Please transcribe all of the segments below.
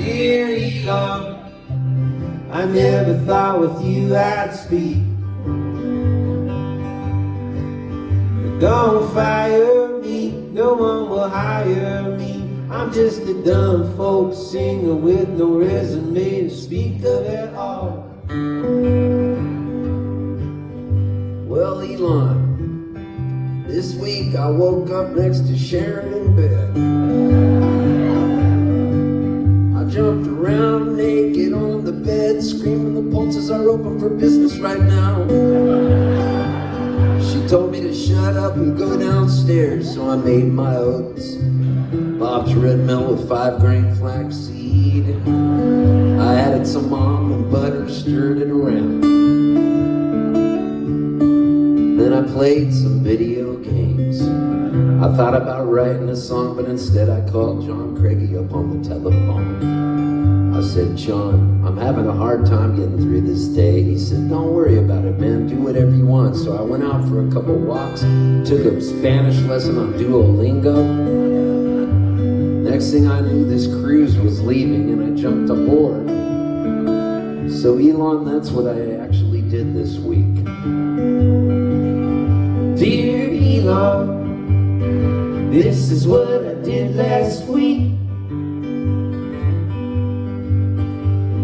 Dear Elon, I never thought with you I'd speak. But don't fire me, no one will hire me. I'm just a dumb folk singer with no resume to speak of at all. Well, Elon, this week I woke up next to Sharon in bed. I jumped around naked on the bed, screaming the pulses are open for business right now. She told me to shut up and go downstairs, so I made my oats. Bob's Red Mill with 5-grain flaxseed. I added some almond butter, stirred it around. Then I played some video games. I thought about writing a song, but instead I called John Craigie up on the telephone. I said, John, I'm having a hard time getting through this day. He said, don't worry about it, man. Do whatever you want. So I went out for a couple walks, took a Spanish lesson on Duolingo. Next thing I knew, this cruise was leaving and I jumped aboard. So Elon, that's what I actually did this week. Dear Elon, this is what I did last week.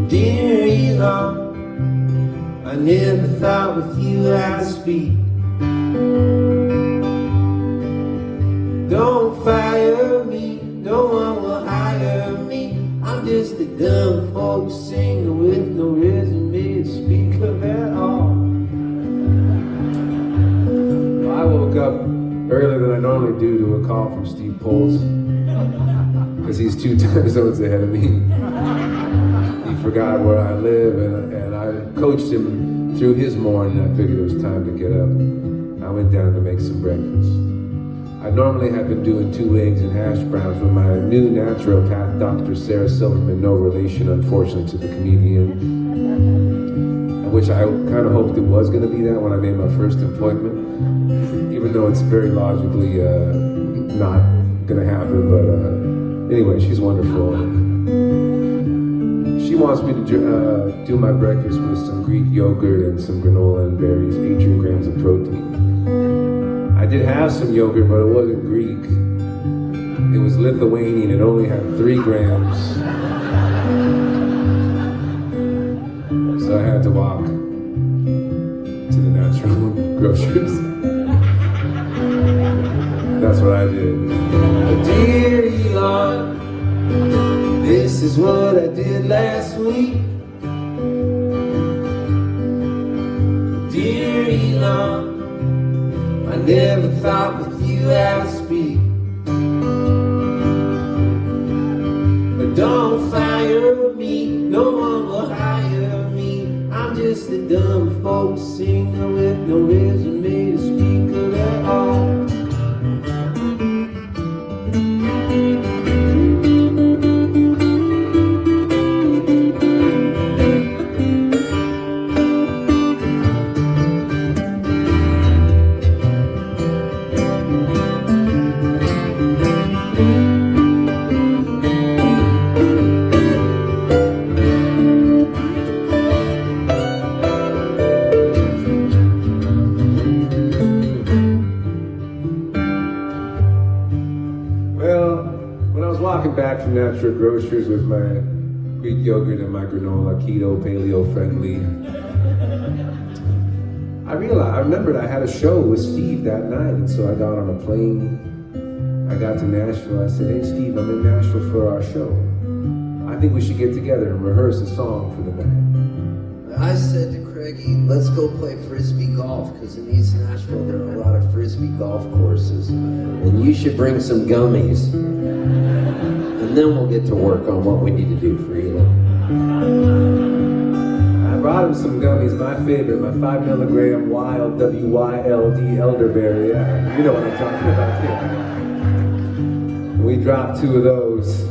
Dear Elon, I never thought with you I'd speak. Don't fire me, no one will hire me. I'm just a dumb folk singer with no resume to speak of at all. I woke up earlier than I normally do to a call from Steve Poles, because he's 2 time zones ahead of me. He forgot where I live, and I coached him through his morning. I figured it was time to get up. I went down to make some breakfast. I normally had been doing 2 eggs and hash browns with my new naturopath, Dr. Sarah Silverman, no relation, unfortunately, to the comedian, which I kind of hoped it was going to be that when I made my first appointment, even though it's very logically not going to happen. But anyway, she's wonderful. She wants me to do my breakfast with some Greek yogurt and some granola and berries, 18 grams of protein. I did have some yogurt, but it wasn't Greek. It was Lithuanian. It only had 3 grams. So I had to walk to the natural grocers. That's what I did. Dear Elon, this is what I did last week. Dear Elon, I never thought with you I'd speak. But don't fire me, no one will hire me. I'm just a dumb folk singer with no resume to speak of at all. Walking back from Natural Grocers with my Greek yogurt and my granola, keto, paleo friendly, I remembered I had a show with Steve that night, and so I got on a plane. I got to Nashville. I said, hey Steve, I'm in Nashville for our show. I think we should get together and rehearse a song for the night. I said to Craigie, let's go play Frisbee golf, because in East Nashville there are a lot of Frisbee golf courses, and you should bring some gummies. And then we'll get to work on what we need to do for Elon. I brought him some gummies, my favorite, my 5 milligram wild, W-Y-L-D elderberry. Yeah, you know what I'm talking about here. We dropped 2 of those.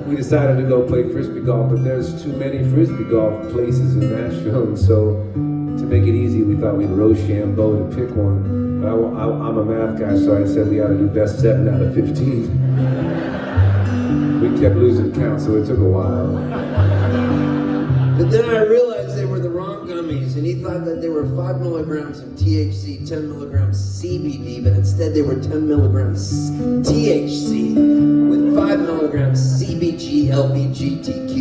We decided to go play Frisbee golf, but there's too many Frisbee golf places in Nashville, and so to make it easy, we thought we'd Rochambeau to pick one. But I'm a math guy, so I said we ought to do best 7 out of 15. We kept losing count, so it took a while. But then I realized they were the wrong gummies, and he thought that they were 5 milligrams of THC, 10 milligrams CBD, but instead they were 10 milligrams THC with 5 milligrams CBG LBGTQ+.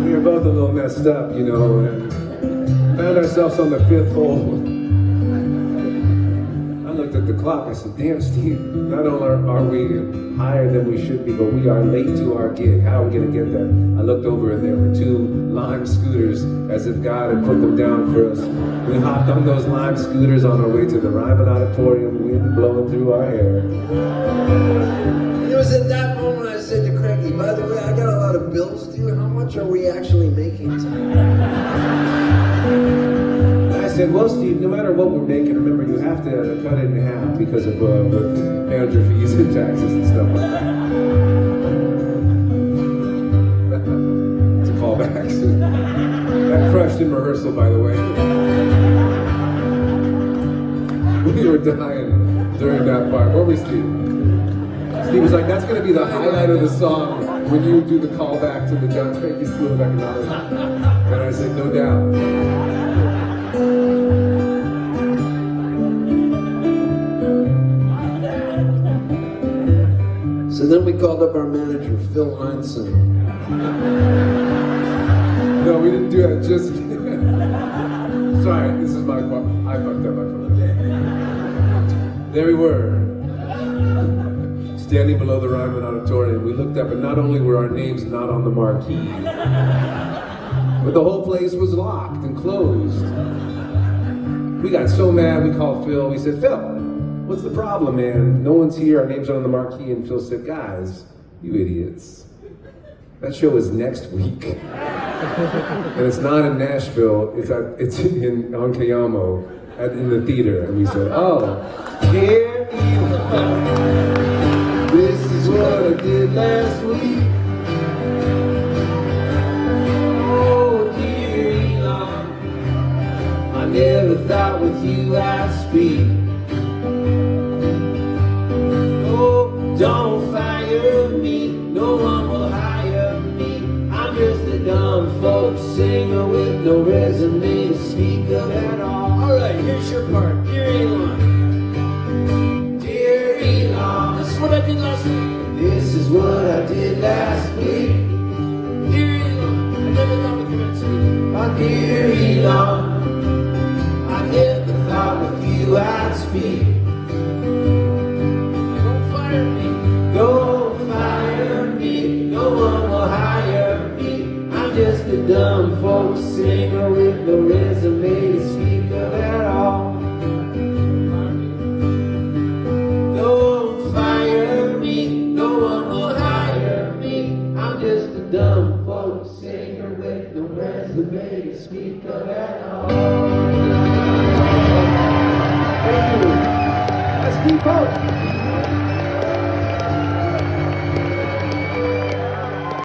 We were both a little messed up, you know, and found ourselves on the 5th hole. I looked at the clock, I said, damn, Steve, not only are we higher than we should be, but we are late to our gig. How are we gonna get there? I looked over and there were 2 Lime scooters, as if God had put them down for us. We hopped on those Lime scooters on our way to the Ryman Auditorium, wind blowing through our hair. And it was at that moment I said to Craigie, by the way, I got a lot of bills due. How much are we actually making tonight? I said, well, Steve, no matter what we're making, remember, you have to cut it in half because of manager fees and taxes and stuff like that. It's a callback. That crushed in rehearsal, by the way. We were dying during that part. Where were we, Steve? Steve was like, that's going to be the highlight of the song when you do the callback to the John Frankie School of Economics. And I said, no doubt. So then we called up our manager, Phil Heinsohn. No, we didn't do that just yet. Sorry, this is my fault. I fucked up, There we were, standing below the Ryman Auditorium. We looked up and not only were our names not on the marquee, but the whole place was locked and closed. We got so mad, we called Phil. We said, Phil, what's the problem, man? No one's here, our names are on the marquee. And Phil said, guys, you idiots. That show is next week. And it's not in Nashville, it's in Onkayamo, in the theater. And we said, oh, here you are. This is what I did last week. Oh, dear Elon, I never thought with you I'd speak. Oh, don't fire me, no one will hire me. I'm just a dumb folk singer with no resume to speak of at all. Alright, here's your part. Dear Elon. Dear Elon, This is what I did last week. this is what I did last week. Dear Elon, I never thought we could speak. My dear Elon, I never thought with you I'd speak. Don't fire me. Don't fire me, no one will hire me. I'm just a dumb folk singer with no resume to speak of at all. Don't fire me, no one will hire me. I'm just a dumb folk singer with no resume to speak of at all.